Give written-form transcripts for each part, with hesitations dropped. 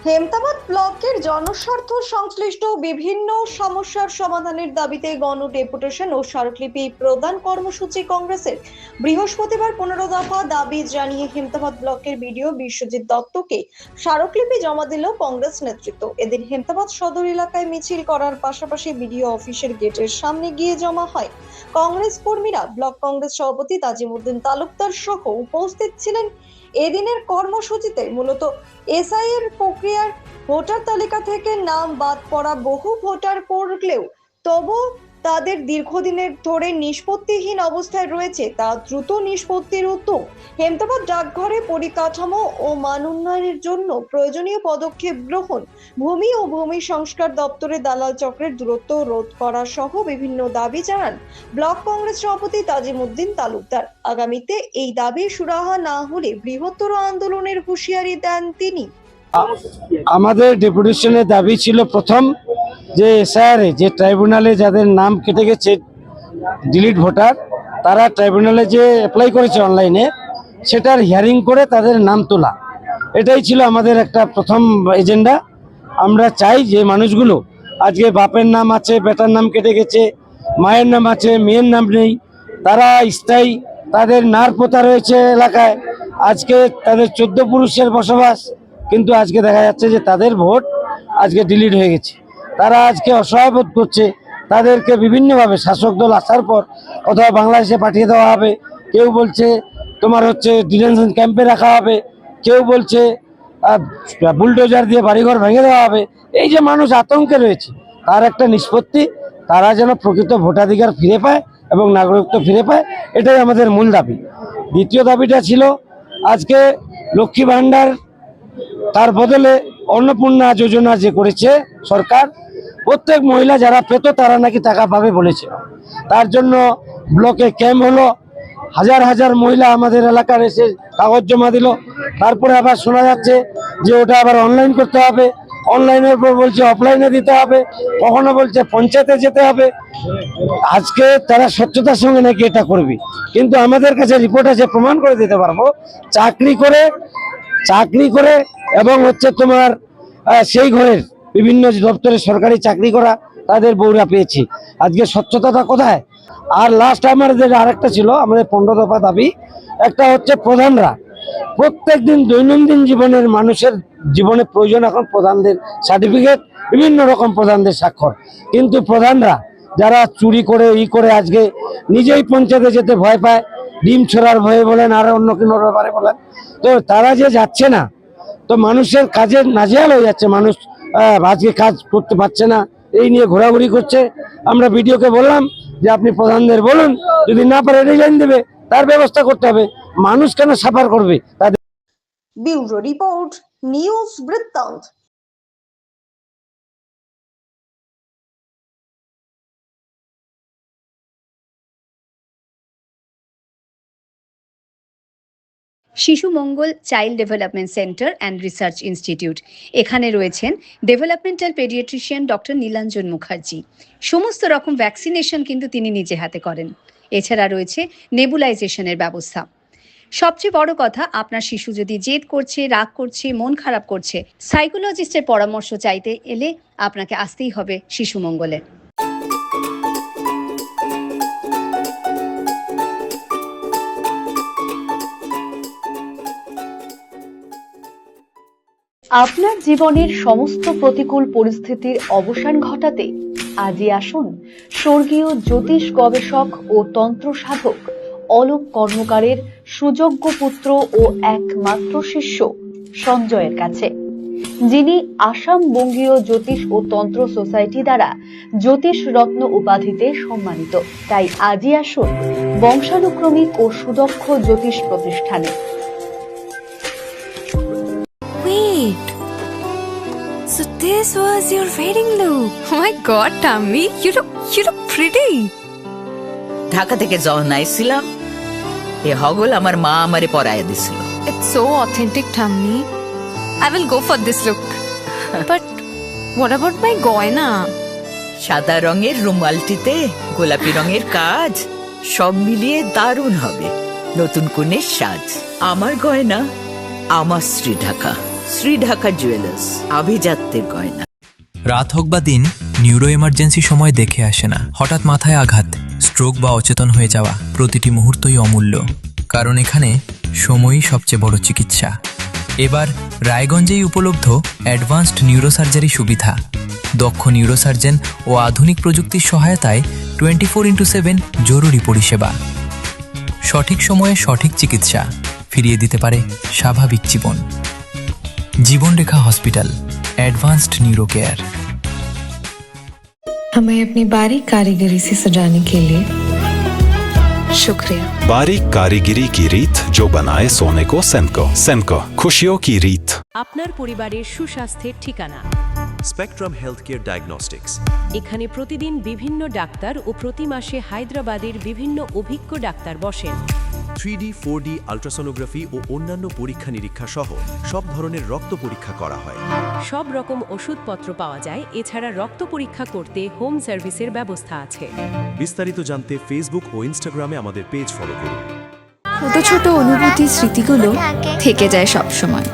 হেমতাবাদ ব্লকের জনস্বার্থ সংশ্লিষ্ট বিভিন্ন সমস্যার সমাধানের দাবিতে গণ ডেপুটেশন ও স্মারকলিপি প্রদান কর্মসূচি কংগ্রেসের বৃহস্পতিবার 15 দফা দাবি জানিয়ে হেমতাবাদ ব্লকের বিডিও বিশ্বজিৎ দত্তকে স্মারকলিপি জমা দিল কংগ্রেস নেতৃত্ব। এদিন হেমতাবাদ সদর এলাকায় মিছিল করার পাশাপাশি বিডিও অফিসের গেটের সামনে গিয়ে জমা হয় কংগ্রেস কর্মীরা। ব্লক কংগ্রেস সভাপতি তাজিমউদ্দিন তালুকদার সহ উপস্থিত ছিলেন। এদিনের কর্মসূচিতে মূলত এসআই এর প্রক্রিয়ার ভোটার তালিকা থেকে নাম বাদ পড়া বহু ভোটার পড়লেও তবু তাদের দীর্ঘদিনের ধরে নিষ্পত্তিহীন অবস্থায় রয়েছে তা দ্রুত নিষ্পত্তির উদ্যোগ, হেমতাবাদ ডাকঘরে পরিকাঠামো ও মান উন্নয়নের জন্য প্রয়োজনীয় পদক্ষেপ গ্রহণ, ভূমি ও ভূমি সংস্কার দপ্তরে দালাল চক্রের দূরত্ব রোধ করা সহ বিভিন্ন দাবি জানান ব্লক কংগ্রেস সভাপতি তাজিমউদ্দিন তালুকদার। আগামীতে এই দাবি সুরাহা না হলে বৃহত্তর আন্দোলনের হুঁশিয়ারি দেন তিনি। আমাদের ডেপুটেশনের দাবি ছিল প্রথম যে এসআইআর যে ট্রাইব্যুনালে যাদের নাম কেটে গেছে ডিলিট ভোটার, তারা ট্রাইব্যুনালে যে অ্যাপ্লাই করেছে অনলাইনে সেটার হিয়ারিং করে তাদের নাম তোলা, এটাই ছিল আমাদের একটা প্রথম এজেন্ডা। আমরা চাই যে মানুষগুলো আজকে বাপের নাম আছে, বেটার নাম কেটে গেছে, মায়ের নাম আছে, মেয়ের নাম নেই, তারা স্থায়ী তাদের নার পোতা রয়েছে এলাকায়, আজকে তাদের 14 পুরুষের বসবাস, কিন্তু আজকে দেখা যাচ্ছে যে তাদের ভোট আজকে ডিলিট হয়ে গেছে। তারা আজকে অসহায় বোধ করছে, তাদেরকে বিভিন্নভাবে শাসক দল আসার পর অথবা বাংলাদেশে পাঠিয়ে দেওয়া হবে, কেউ বলছে তোমার ডিটেনশন ক্যাম্পে রাখা হবে, কেউ বলছে বুলডোজার দিয়ে বাড়িঘর ভেঙে দেওয়া হবে। এই যে মানুষ আতঙ্কে রয়েছে, তার একটা নিষ্পত্তি, তারা যেন প্রকৃত ভোটাধিকার ফিরে পায় এবং নাগরিকত্ব ফিরে পায়, এটাই আমাদের মূল দাবি। দ্বিতীয় দাবিটা ছিল আজকে লক্ষ্মী ভাণ্ডার, তার বদলে অন্নপূর্ণা যোজনা যে করেছে সরকার, প্রত্যেক মহিলা যারা পেত তারা নাকি টাকা পাবে বলেছে। তার জন্য ব্লকে ক্যাম্প হলো, হাজার হাজার মহিলা আমাদের এলাকার এসে কাগজ জমা দিল। তারপরে আবার শোনা যাচ্ছে যে ওটা আবার অনলাইন করতে হবে, অনলাইনের উপর বলছে অফলাইনে দিতে হবে, কখনো বলছে পঞ্চায়েতে যেতে হবে। আজকে তারা স্বচ্ছতার সঙ্গে নাকি এটা করবে, কিন্তু আমাদের কাছে রিপোর্ট আছে, প্রমাণ করে দিতে পারবো, চাকরি করে এবং তোমার সেই ঘরের বিভিন্ন দপ্তরে সরকারি চাকরি করা তাদের বউরা পেয়েছি। আজকে স্বচ্ছতাটা কোথায়? আর লাস্ট আমাদের আরেকটা ছিল, আমাদের 15 দফা দাবি, একটা প্রধানরা প্রত্যেক দিন দৈনন্দিন জীবনের মানুষের জীবনে প্রয়োজন এখন প্রধানদের সার্টিফিকেট, বিভিন্ন রকম প্রধানদের স্বাক্ষর, কিন্তু প্রধানরা যারা চুরি করে করে আজকে নিজেই পঞ্চায়েতে যেতে ভয় পায়, ডিম ছোড়ার ভয়ে বলেন আর অন্য কোনো ব্যাপারে বলেন, তো তারা যে যাচ্ছে না, তো মানুষের কাজে নাজেহাল হয়ে যাচ্ছে, মানুষ আজকে কাজ করতে পারছে না, এই নিয়ে ঘোরাঘুরি করছে। আমরা ভিডিওকে বললাম যে আপনি প্রধানদের বলুন, যদি না পারে রিজাইন দেবে, তার ব্যবস্থা করতে হবে, মানুষ কেন সাফার করবে তাদের। ব্যুরো রিপোর্ট, নিউজ বৃত্তান্ত। Shishu Mangal child development centre and research institute, এখানে রয়েছেন developmental paediatrician doctor Nilanjan Mukherjee. সমস্ত রকম ভ্যাকসিনেশন কিন্তু তিনি নিজে হাতে করেন। এছাড়া রয়েছে নেবুলাইজেশনের ব্যবস্থা। সবচেয়ে বড় কথা, আপনার শিশু যদি জেদ করছে, রাগ করছে, মন খারাপ করছে, সাইকোলজিস্টের পরামর্শ চাইতে এলে আপনাকে আসতেই হবে শিশু মঙ্গলে। আপনার জীবনের সমস্ত প্রতিকূল পরিস্থিতির অবসান ঘটাতে আজই আসুন স্বর্গীয় জ্যোতিষ গবেষক ও তন্ত্র সাধক অলোক কর্মকারের সুযোগ্য পুত্র ও একমাত্র শিষ্য সঞ্জয়ের কাছে, যিনি আসাম বঙ্গীয় জ্যোতিষ ও তন্ত্র সোসাইটি দ্বারা জ্যোতিষ রত্ন উপাধিতে সম্মানিত। তাই আজই আসুন বংশানুক্রমিক ও সুদক্ষ জ্যোতিষ প্রতিষ্ঠানে। So this was your wedding look. Oh my god, Tammy, you look pretty. Dhaka থেকে যখন আইছিলাম, এ হগল আমার মা আমারে পরায় দিছিল। It's so authentic, Tammy. I will go for this look. But what about my goina? সাদা রঙের রুমালটিতে গোলাপি রঙের কাজ, সব মিলিয়ে দারুণ হবে নতুন কনের সাজ। আমার গয়না আমার শ্রী ঢাকা। শ্রী ঢাকা জুয়েলার্স, আভিজাত্যের গয়না। রাত হোক বা দিন, নিউরো এমার্জেন্সি সময় দেখে আসে না। হঠাৎ মাথায় আঘাত, স্ট্রোক বা অচেতন হয়ে যাওয়া, প্রতিটি মুহূর্তই অমূল্য, কারণ এখানে সময়ই সবচেয়ে বড় চিকিৎসা। এবার রায়গঞ্জেই উপলব্ধ অ্যাডভান্সড নিউরোসার্জারি সুবিধা। দক্ষ নিউরোসার্জন ও আধুনিক প্রযুক্তির সহায়তায় 24x7 জরুরি পরিষেবা। সঠিক সময়ে সঠিক চিকিৎসা ফিরিয়ে দিতে পারে স্বাভাবিক জীবন। জীবনরেখা হসপিটাল, एडवांस्ड न्यूरो केयर। हमें अपनी बारीक कारीगरी से सजाने के लिए शुक्रिया। बारीक कारीगरी की रीत जो बनाए सोने को सेमको। सेमको, खुशियों की रीत। আপনার পরিবারের সুস্বাস্থ্যের ঠিকানা স্পেকট্রাম হেলথ কেয়ার ডায়াগনস্টিক্স। এখানে প্রতিদিন বিভিন্ন ডাক্তার ও প্রতি মাসে হায়দ্রাবাদের বিভিন্ন অভিজ্ঞ ডাক্তার বসেন। 3D 4D আল্ট্রাসোনোগ্রাফি ও অন্যান্য পরীক্ষা নিরীক্ষা সহ সব ধরনের রক্ত পরীক্ষা করা হয়। সব রকম ওষুধপত্র পাওয়া যায়। এছাড়া রক্ত পরীক্ষা করতে হোম সার্ভিসের ব্যবস্থা আছে। বিস্তারিত জানতে ফেসবুক ও ইনস্টাগ্রামে আমাদের পেজ ফলো করুন। ছোট ছোট অনুভূতি, স্মৃতিগুলো থেকে যায় সব সময়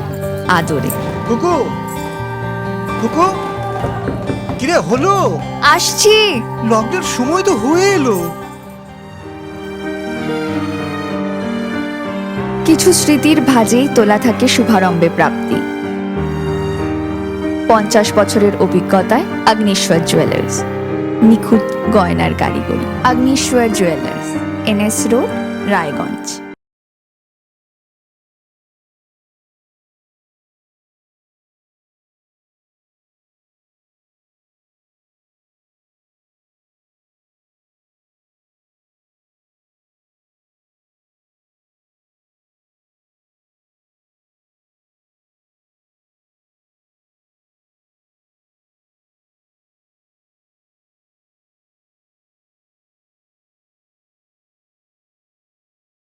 আদরে। কুকু কুকু, কিরে হলো? আসছি। লকডাউন সময় তো হয়ে এলো। কিছু স্মৃতির ভাজেই তোলা থাকে শুভারম্ভে প্রাপ্তি। 50 বছরের অভিজ্ঞতায় আগ্নেশ্বর জুয়েলার্স, নিখুঁত গয়নার কারিগরি। Agneshwar jewellers, NS road, Raiganj.